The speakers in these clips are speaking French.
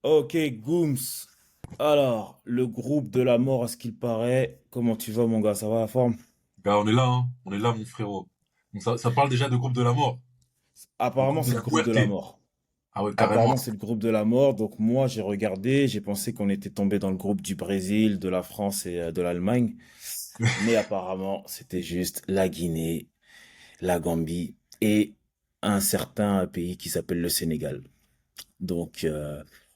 Ok, Gooms. Alors, le groupe de la mort, à ce qu'il paraît. Comment tu vas, mon gars? Ça va la forme? Ben, on est là, hein. On est là, mon frérot. Donc ça parle déjà de groupe de la mort, le Apparemment, groupe de c'est le la groupe de muerte. la mort. Ah ouais, carrément. Apparemment, c'est le groupe de la mort. Donc, moi, j'ai regardé. J'ai pensé qu'on était tombé dans le groupe du Brésil, de la France et de l'Allemagne. Mais apparemment, c'était juste la Guinée, la Gambie et un certain pays qui s'appelle le Sénégal. Donc,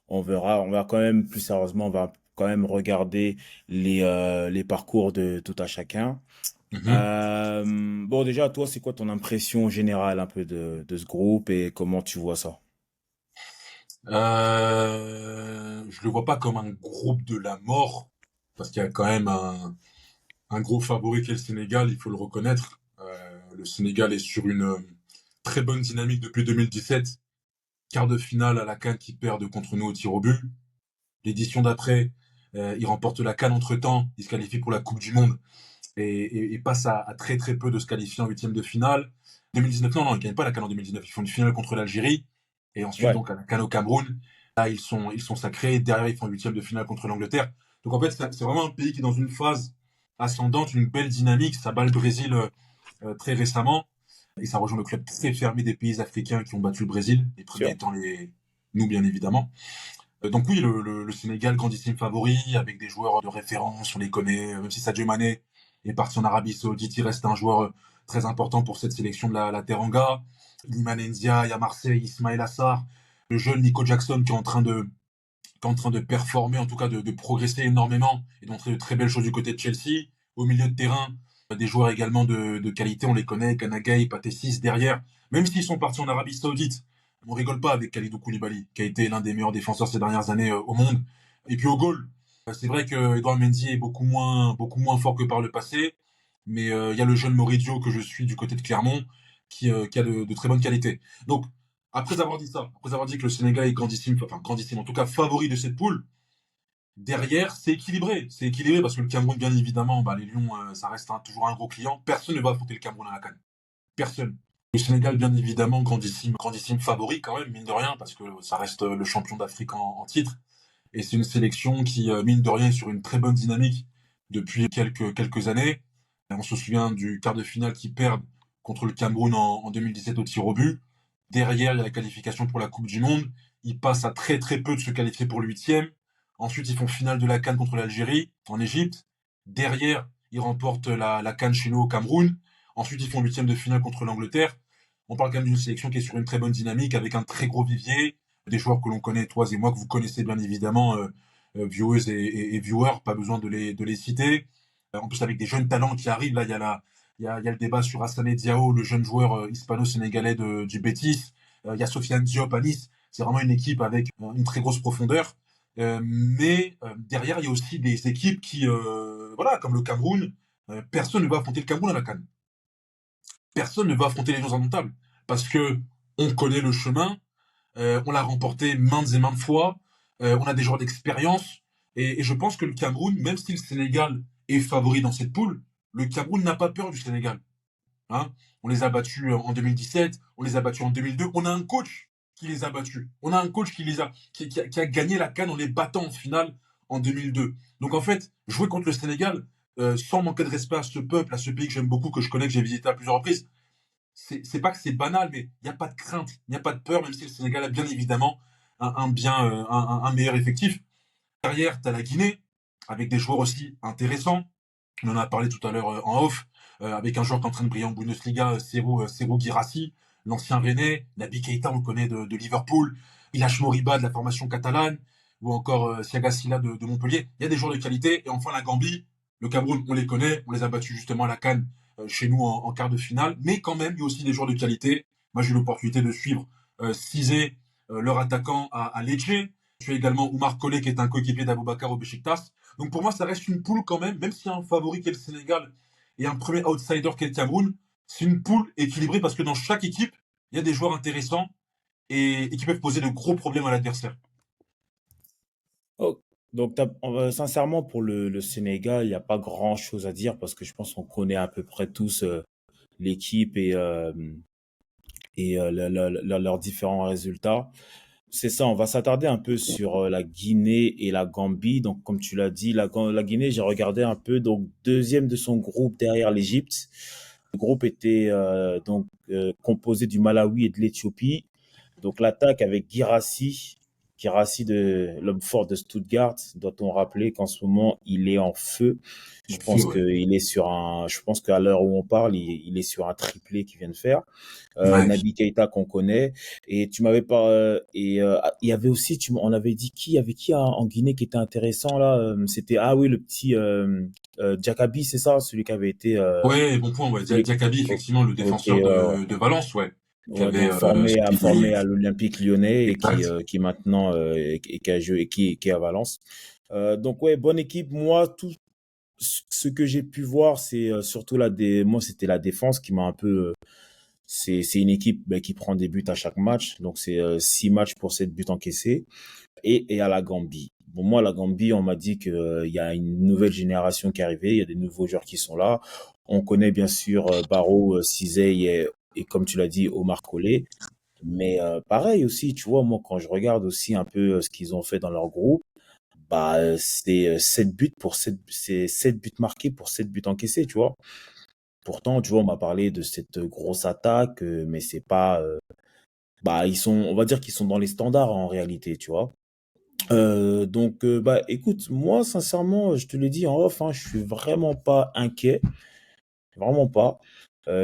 on verra. On va quand même, plus sérieusement, on va quand même regarder les parcours de tout à chacun. Mhm. Bon, déjà, toi, c'est quoi ton impression générale un peu de ce groupe et comment tu vois ça? Je le vois pas comme un groupe de la mort, parce qu'il y a quand même un gros favori qui est le Sénégal, il faut le reconnaître. Le Sénégal est sur une très bonne dynamique depuis 2017. Quart de finale à la CAN qui perdent contre nous au tir au but. L'édition d'après, ils remportent la CAN entre-temps, ils se qualifient pour la Coupe du Monde. Et passe à très très peu de se qualifier en huitième de finale. 2019, non, non, ils ne gagnent pas la CAN en 2019. Ils font une finale contre l'Algérie. Et ensuite, Ouais. donc, à la CAN au Cameroun. Là, ils sont sacrés. Derrière, ils font huitième de finale contre l'Angleterre. Donc, en fait, c'est vraiment un pays qui est dans une phase ascendante, une belle dynamique. Ça bat le Brésil très récemment. Et ça rejoint le club très fermé des pays africains qui ont battu le Brésil. Les premiers Sûr. étant nous, bien évidemment. Donc oui, le Sénégal, grandissime favori, avec des joueurs de référence, on les connaît, même si Sadio Mané est parti en Arabie Saoudite, il reste un joueur très important pour cette sélection de la Teranga. Iliman Ndiaye à Marseille, Ismaël Assar, le jeune Nico Jackson qui est en train de performer, en tout cas de progresser énormément et de montrer de très belles choses du côté de Chelsea. Au milieu de terrain, des joueurs également de qualité, on les connaît, Kanagay, Patessis derrière, même s'ils sont partis en Arabie Saoudite. On rigole pas avec Kalidou Koulibaly, qui a été l'un des meilleurs défenseurs ces dernières années au monde. Et puis au goal, c'est vrai que Edouard Mendy est beaucoup moins fort que par le passé, mais il y a le jeune Moridio que je suis du côté de Clermont, qui a de très bonnes qualités. Donc, après avoir dit ça, après avoir dit que le Sénégal est grandissime, enfin grandissime, en tout cas favori de cette poule, derrière, c'est équilibré. C'est équilibré parce que le Cameroun, bien évidemment, bah, les Lions, ça reste toujours un gros client. Personne ne va affronter le Cameroun à la CAN. Personne. Le Sénégal, bien évidemment, grandissime, grandissime favori quand même, mine de rien, parce que ça reste le champion d'Afrique en titre. Et c'est une sélection qui, mine de rien, est sur une très bonne dynamique depuis quelques années. On se souvient du quart de finale qu'ils perdent contre le Cameroun en 2017 au tir au but. Derrière, il y a la qualification pour la Coupe du Monde. Ils passent à très très peu de se qualifier pour le huitième. Ensuite, ils font finale de la CAN contre l'Algérie en Égypte. Derrière, ils remportent la CAN chez nous au Cameroun. Ensuite, ils font huitième de finale contre l'Angleterre. On parle quand même d'une sélection qui est sur une très bonne dynamique avec un très gros vivier, des joueurs que l'on connaît, toi et moi, que vous connaissez bien évidemment, viewers et viewers, pas besoin de les citer. En plus, avec des jeunes talents qui arrivent, là, il y a le débat sur Hassane Diao, le jeune joueur hispano-sénégalais du Betis. Il y a Sofiane Diop à Nice. C'est vraiment une équipe avec une très grosse profondeur. Mais derrière, il y a aussi des équipes qui, voilà, comme le Cameroun, personne ne va affronter le Cameroun à la CAN. Personne ne va affronter les Lions indomptables parce que on connaît le chemin, on l'a remporté maintes et maintes fois, on a des joueurs d'expérience et je pense que le Cameroun, même si le Sénégal est favori dans cette poule, le Cameroun n'a pas peur du Sénégal. Hein. On les a battus en 2017, on les a battus en 2002. On a un coach qui les a battus. On a un coach qui a gagné la CAN en les battant en finale en 2002. Donc en fait, jouer contre le Sénégal, sans manquer de respect à ce peuple, à ce pays que j'aime beaucoup, que je connais, que j'ai visité à plusieurs reprises, c'est pas que c'est banal, mais il n'y a pas de crainte, il n'y a pas de peur, même si le Sénégal a bien évidemment un meilleur effectif. Derrière, tu as la Guinée, avec des joueurs aussi intéressants. On en a parlé tout à l'heure en off, avec un joueur qui est en train de briller en Bundesliga, Serhou Guirassy, l'ancien Rennais, Naby Keita, on le connaît de Liverpool, Ilaix Moriba de la formation catalane, ou encore Siaga Sylla de Montpellier. Il y a des joueurs de qualité. Et enfin, la Gambie, le Cameroun, on les connaît, on les a battus justement à la CAN chez nous en quart de finale. Mais quand même, il y a aussi des joueurs de qualité. Moi, j'ai eu l'opportunité de suivre Cizé, leur attaquant à Lecce. Tu as également Oumar Collé, qui est un coéquipier d'Aboubacar au Besiktas. Donc pour moi, ça reste une poule quand même s'il y a un favori qui est le Sénégal et un premier outsider qui est le Cameroun, c'est une poule équilibrée parce que dans chaque équipe, il y a des joueurs intéressants et qui peuvent poser de gros problèmes à l'adversaire. Oh, donc, sincèrement, pour le Sénégal, il n'y a pas grand-chose à dire parce que je pense qu'on connaît à peu près tous l'équipe et leurs différents résultats. C'est ça, on va s'attarder un peu sur la Guinée et la Gambie. Donc, comme tu l'as dit, la Guinée, j'ai regardé un peu, donc deuxième de son groupe derrière l'Égypte. Le groupe était composé du Malawi et de l'Éthiopie. Donc l'attaque avec Guirassy de l'homme fort de Stuttgart, doit-on rappeler qu'en ce moment il est en feu. Je En fait, pense ouais. qu'il est sur je pense qu'à l'heure où on parle, il est sur un triplé qu'il vient de faire. Ouais. Naby Keita qu'on connaît, et tu m'avais pas, il y avait aussi, on avait dit qui, il y avait qui en Guinée qui était intéressant là, c'était, ah oui, le petit, Jakabi, c'est ça, celui qui avait été, Ouais, bon point, ouais. celui, Diakabi, ok, effectivement, le ok, défenseur ouais, ouais. de Valence, ouais. Qui Ouais, avait donc formé suivi. à l'Olympique Lyonnais et Exact. qui maintenant et qui a joué qui est à Valence. Donc ouais, bonne équipe. Moi, tout ce que j'ai pu voir, c'est surtout moi c'était la défense qui m'a un peu. C'est une équipe qui prend des buts à chaque match, donc c'est 6 matchs pour 7 buts encaissés et à la Gambie. Bon, moi, la Gambie, on m'a dit que il y a une nouvelle génération qui est arrivée, il y a des nouveaux joueurs qui sont là. On connaît bien sûr Barrow, Cizey et comme tu l'as dit, Omar Colley. Mais pareil aussi, tu vois, moi, quand je regarde aussi un peu ce qu'ils ont fait dans leur groupe, bah, c'est 7 buts c'est 7 buts marqués pour 7 buts encaissés, tu vois. Pourtant, tu vois, on m'a parlé de cette grosse attaque, mais c'est pas, bah, on va dire qu'ils sont dans les standards en réalité, tu vois. Donc, bah, écoute, moi, sincèrement, je te le dis en off, hein, je suis vraiment pas inquiet. Vraiment pas.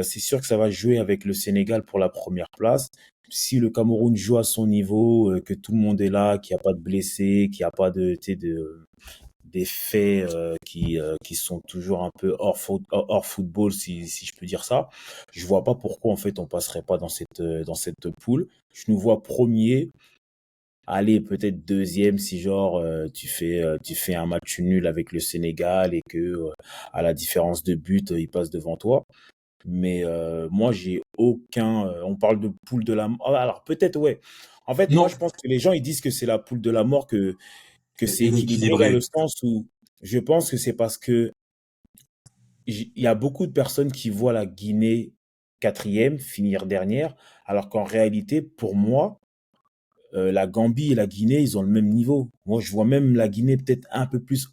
C'est sûr que ça va jouer avec le Sénégal pour la première place. Si le Cameroun joue à son niveau, que tout le monde est là, qu'il n'y a pas de blessés, qu'il n'y a pas de, tu sais, des faits qui sont toujours un peu hors football, si je peux dire ça, je vois pas pourquoi en fait on passerait pas dans cette poule. Je nous vois premier, allez peut-être deuxième si genre tu fais un match nul avec le Sénégal et que à la différence de but il passe devant toi. Mais moi, j'ai aucun. On parle de poule de la mort. Alors peut-être, ouais. En fait, moi, Non, je pense que les gens ils disent que c'est la poule de la mort, que c'est il est équilibré dans le équilibré. sens où je pense que c'est parce que il y a beaucoup de personnes qui voient la Guinée quatrième finir dernière, alors qu'en réalité, pour moi, la Gambie et la Guinée, ils ont le même niveau. Moi, je vois même la Guinée peut-être un peu plus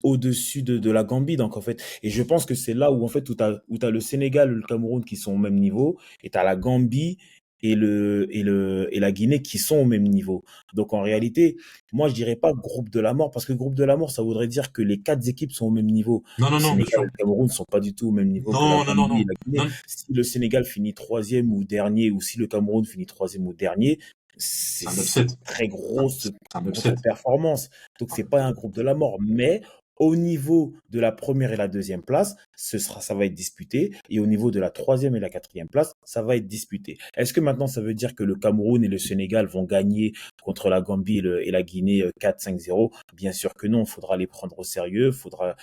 au-dessus de la Gambie. Donc, en fait, et je pense que c'est là où, en fait, où t'as le Sénégal et le Cameroun qui sont au même niveau, et t'as la Gambie et la Guinée qui sont au même niveau. Donc, en réalité, moi, je dirais pas groupe de la mort, parce que groupe de la mort, ça voudrait dire que les 4 équipes sont au même niveau. Non, Le non, non, bien Sénégal et sûr. le Cameroun ne sont pas du tout au même niveau que la Non, non, non, Gambie et non. la Guinée. Non, Si le Sénégal finit troisième ou dernier, ou si le Cameroun finit troisième ou dernier, c'est un c'est upset. une très grosse C'est un upset. contre-performance. Donc, c'est pas un groupe de la mort. Mais au niveau de la première et la deuxième place, ça va être disputé. Et au niveau de la troisième et la quatrième place, ça va être disputé. Est-ce que maintenant, ça veut dire que le Cameroun et le Sénégal vont gagner contre la Gambie et la Guinée 4-5-0? Bien sûr que non. Il faudra les prendre au sérieux. Faudra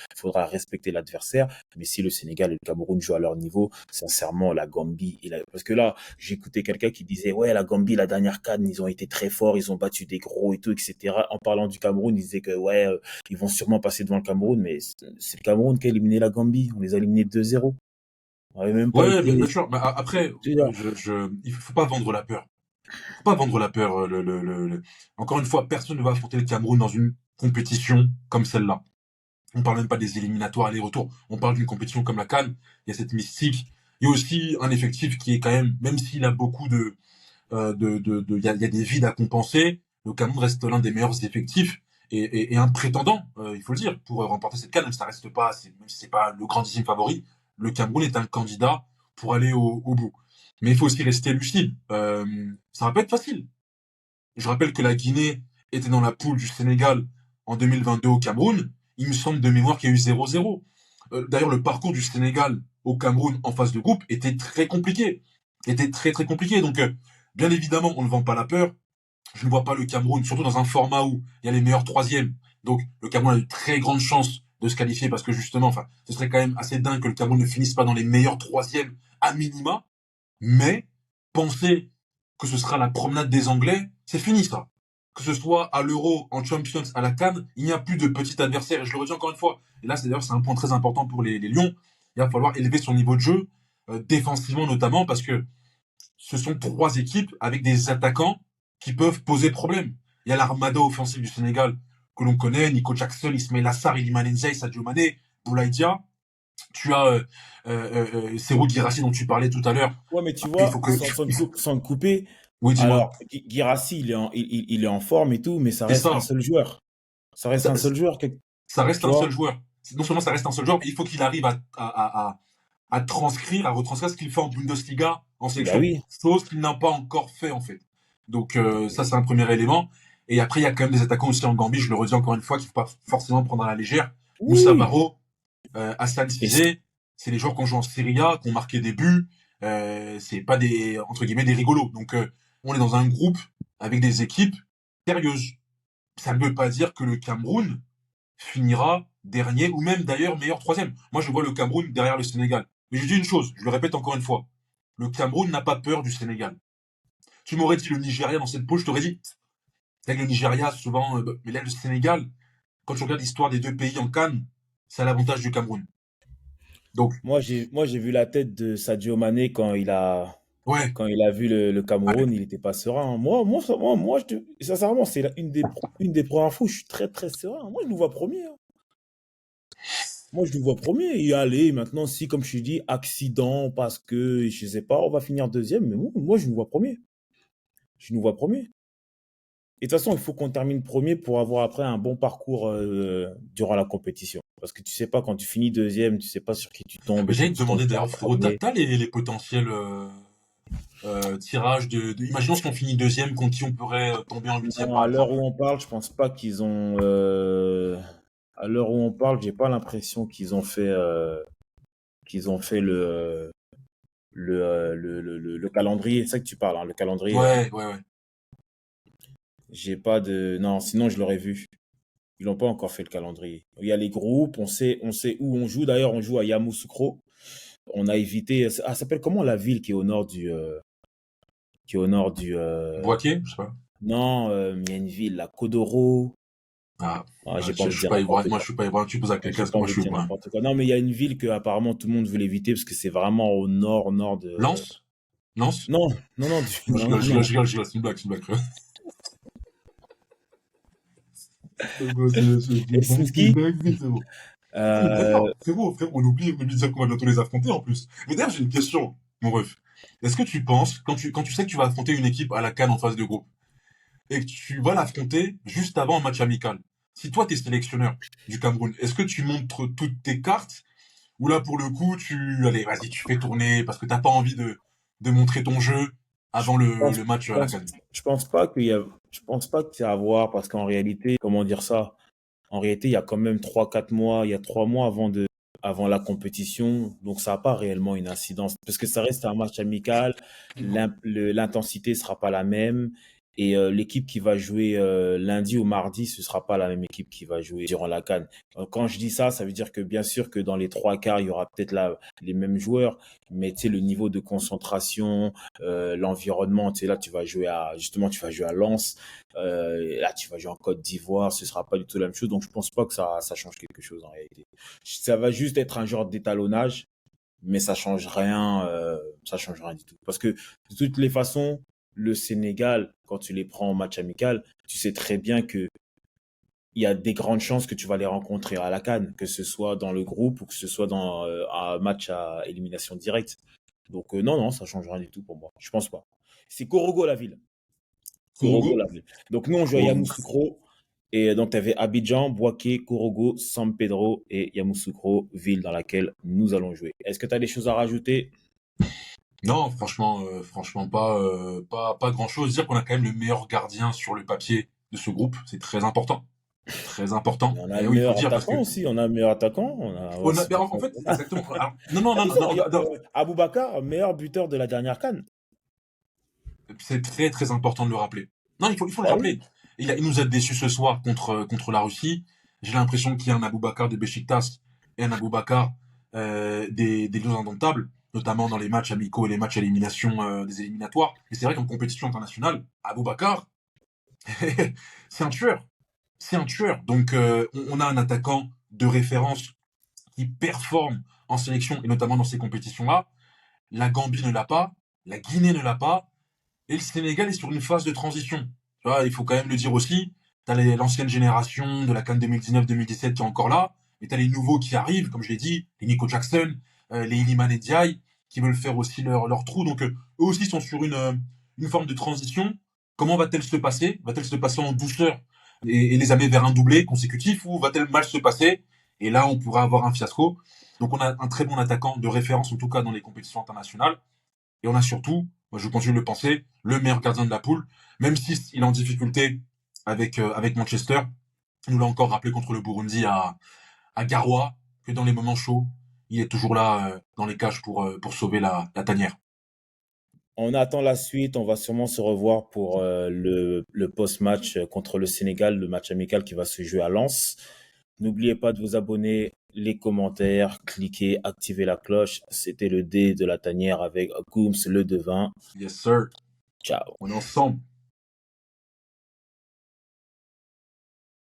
respecter l'adversaire. Mais si le Sénégal et le Cameroun jouent à leur niveau, sincèrement, la Gambie parce que là, j'écoutais quelqu'un qui disait, ouais, la Gambie, la dernière CAN, ils ont été très forts, ils ont battu des gros et tout, etc. En parlant du Cameroun, ils disaient que, ouais, ils vont sûrement passer devant le Cameroun, mais c'est le Cameroun qui a éliminé la Gambie. On les a éliminés 2-0. On n'avait même pas Ouais, bien, été. bien sûr. Mais après, Tu vois. il faut pas vendre la peur. Faut pas vendre la peur. Encore une fois, personne ne va affronter le Cameroun dans une compétition comme celle-là. On parle même pas des éliminatoires aller-retour. On parle d'une compétition comme la CAN. Il y a cette mystique. Il y a aussi un effectif qui est quand même s'il a beaucoup il y a des vides à compenser. Le Cameroun reste l'un des meilleurs effectifs et un prétendant, il faut le dire, pour remporter cette CAN, même si ça reste pas, même si c'est pas le grandissime favori. Le Cameroun est un candidat pour aller au bout. Mais il faut aussi rester lucide. Ça va pas être facile. Je rappelle que la Guinée était dans la poule du Sénégal en 2022 au Cameroun. Il me semble de mémoire qu'il y a eu 0-0. D'ailleurs, le parcours du Sénégal au Cameroun en phase de groupe était très compliqué. Était très très compliqué. Donc, bien évidemment, on ne vend pas la peur. Je ne vois pas le Cameroun, surtout dans un format où il y a les meilleurs troisièmes. Donc, le Cameroun a de très grandes chances de se qualifier parce que justement, enfin, ce serait quand même assez dingue que le Cameroun ne finisse pas dans les meilleurs troisièmes à minima. Mais penser que ce sera la promenade des Anglais, c'est fini ça. Que ce soit à l'Euro, en Champions, à la CAN, il n'y a plus de petit adversaire. Et je le redis encore une fois. Et là, c'est d'ailleurs c'est un point très important pour les Lions. Il va falloir élever son niveau de jeu, défensivement notamment, parce que ce sont trois équipes avec des attaquants qui peuvent poser problème. Il y a l'armada offensive du Sénégal que l'on connaît, Nico Jackson, Ismail Assar, Iliman Ndiaye, Sadio Mané, Boulaye Dia. Tu as Serhou Guirassy dont tu parlais tout à l'heure. Ouais, mais tu Après, il faut vois, que... sans te couper, Oui, dis-moi. alors, Guirassy, il est en forme et tout, mais ça C'est reste un ça. seul joueur. Ça reste Ça, un seul joueur, ça reste tu un seul vois. joueur. Non seulement ça reste un seul joueur, mais il faut qu'il arrive à transcrire, à retranscrire ce qu'il fait en Bundesliga, en Bah sélection. oui. Chose qu'il n'a pas encore fait, en fait. Donc, ça, c'est un premier élément. Et après, il y a quand même des attaquants aussi en Gambie, je le redis encore une fois, qu'il ne faut pas forcément prendre à la légère. Moussa Oui. Baro, Hassan Et Cissé, c'est les joueurs qui ont joué en Serie A, qui ont marqué des buts. C'est pas des, entre guillemets, des rigolos. Donc, on est dans un groupe avec des équipes sérieuses. Ça ne veut pas dire que le Cameroun finira dernier ou même d'ailleurs meilleur troisième. Moi, je vois le Cameroun derrière le Sénégal. Mais je dis une chose, je le répète encore une fois. Le Cameroun n'a pas peur du Sénégal. Tu m'aurais dit le Nigeria dans cette poule, je t'aurais dit, avec le Nigeria, souvent, mais là, le Sénégal, quand tu regardes l'histoire des deux pays en Cannes, c'est à l'avantage du Cameroun. Donc, moi, j'ai vu la tête de Sadio Mané ouais, quand il a vu le ouais. Cameroun, il n'était pas serein. Sincèrement, c'est une des premières fois où je suis très, très serein. Moi, je nous vois premier, hein. Moi, je nous vois premier. Et allez, maintenant, si, comme je te dis, accident, parce que, je sais pas, on va finir deuxième, mais moi, je nous vois premier. Je nous vois premier. Et de toute façon, il faut qu'on termine premier pour avoir après un bon parcours durant la compétition. Parce que tu sais pas, quand tu finis deuxième, tu sais pas sur qui tu tombes Mais et tout. j'allais te Tu tombes demander sur un d'ailleurs, frérot, premier. t'as les potentiels tirages imaginons qu'on finit deuxième, contre qui on pourrait tomber en huitième, Non, par à l'heure où exemple. on parle, je pense pas qu'ils ont. À l'heure où on parle, j'ai pas l'impression qu'ils ont fait le calendrier. C'est ça que tu parles, hein, le calendrier, hein. Ouais, ouais, ouais. J'ai pas de. Non, sinon je l'aurais vu. Ils n'ont pas encore fait le calendrier. Il y a les groupes, on sait où on joue. D'ailleurs, on joue à Yamoussoukro. On a évité. Ah, ça s'appelle comment la ville qui est au nord du. Boaké, je sais pas. Non, il y a une ville, la Kodoro. Ah, Ah, j'ai pas je envie de suis dire pas ivoirien. n'importe Moi, je quoi. suis pas ivoirien. Tu poses à quelqu'un J'ai parce que pas moi, je envie de suis dire ivoirien. n'importe quoi. Non, mais il y a une ville que apparemment tout le monde veut éviter parce que c'est vraiment au nord, nord de. Lance? Lance? Non, non, non, Non, je non, rigole, non, je rigole, non. je rigole, je rigole. C'est une blague, frère. Donc, c'est une Helsinki. dinguerie, frérot. Non, mais Euh, d'ailleurs, frérot, on oublie de dire qu'on va bientôt les affronter en plus. Mais d'ailleurs, j'ai une question, mon ref. Est-ce que tu penses, quand tu sais que tu vas affronter une équipe à la CAN en phase de groupe, et que tu vas l'affronter juste avant un match amical, si toi, t'es sélectionneur du Cameroun, est-ce que tu montres toutes tes cartes, ou là, pour le coup, allez, vas-y, tu fais tourner, parce que t'as pas envie de montrer ton jeu je avant le, pense, le match je à la pense, CAN? je pense pas je pense pas que c'est à voir parce qu'en réalité, comment dire ça? En réalité, il y a quand même 3, 4 mois, il y a 3 mois avant la compétition, donc ça n'a pas réellement une incidence parce que ça reste un match amical, l'intensité sera pas la même et l'équipe qui va jouer lundi ou mardi, ce sera pas la même équipe qui va jouer durant la CAN. Quand je dis ça, ça veut dire que bien sûr que dans les trois quarts, il y aura peut-être là les mêmes joueurs, mais tu sais le niveau de concentration, l'environnement, tu sais là tu vas jouer à Lens, là, tu vas jouer en Côte d'Ivoire, ce sera pas du tout la même chose. Donc, je pense pas que ça change quelque chose en réalité. Ça va juste être un genre d'étalonnage, mais ça change rien du tout. Parce que de toutes les façons, le Sénégal, quand tu les prends en match amical, tu sais très bien que il y a des grandes chances que tu vas les rencontrer à la CAN, que ce soit dans le groupe ou que ce soit dans un match à élimination directe. Donc, non, non, ça change rien du tout pour moi. Je pense pas. C'est Korogo la ville. Korogo, Kourougo? la ville. Donc, nous, on joue à Oh, Yamoussoukro. Et donc, tu avais Abidjan, Bouaké, Korogo, San Pedro et Yamoussoukro, ville dans laquelle nous allons jouer. Est-ce que tu as des choses à rajouter? non, franchement pas grand-chose. Dire qu'on a quand même le meilleur gardien sur le papier de ce groupe, c'est très important. Très important. On a Et le oui, il faut meilleur dire parce que attaquant aussi. On a un meilleur attaquant. Ouais, ben, en fait, exactement. Alors, non, non, non, non, attention, il y a non, Aboubacar, meilleur buteur de la dernière CAN. c'est très très important de le rappeler. Non, il faut le Bah oui. rappeler. Il nous a déçus ce soir contre la Russie. J'ai l'impression qu'il y a un Aboubacar de Beşiktaş et un Aboubacar des Lions indomptables, notamment dans les matchs amicaux et les matchs à élimination des éliminatoires. Mais c'est vrai qu'en compétition internationale, Aboubacar, c'est un tueur. C'est un tueur. Donc, on a un attaquant de référence qui performe en sélection et notamment dans ces compétitions-là. La Gambie ne l'a pas, la Guinée ne l'a pas. Et le Sénégal est sur une phase de transition. Tu vois, il faut quand même le dire aussi. T'as l'ancienne génération de la CAN 2019-2017 qui est encore là, et t'as les nouveaux qui arrivent, comme je l'ai dit, les Nico Jackson, les Iliman Ndiaye, qui veulent faire aussi leur trou. Donc eux aussi sont sur une forme de transition. Comment va-t-elle se passer? Va-t-elle se passer en douceur et les amener vers un doublé consécutif, ou va-t-elle mal se passer? Et là, on pourrait avoir un fiasco. Donc on a un très bon attaquant de référence, en tout cas dans les compétitions internationales. Et on a surtout, moi je continue de le penser, le meilleur gardien de la poule, même s'il est en difficulté avec Manchester. Il nous l'a encore rappelé contre le Burundi à Garoua, que dans les moments chauds, il est toujours là dans les cages pour sauver la tanière. On attend la suite. On va sûrement se revoir pour le post-match contre le Sénégal, le match amical qui va se jouer à Lens. N'oubliez pas de vous abonner, les commentaires, cliquez, activez la cloche. C'était le dé de la tanière avec Gooms le devin. Yes, sir. Ciao. On est ensemble.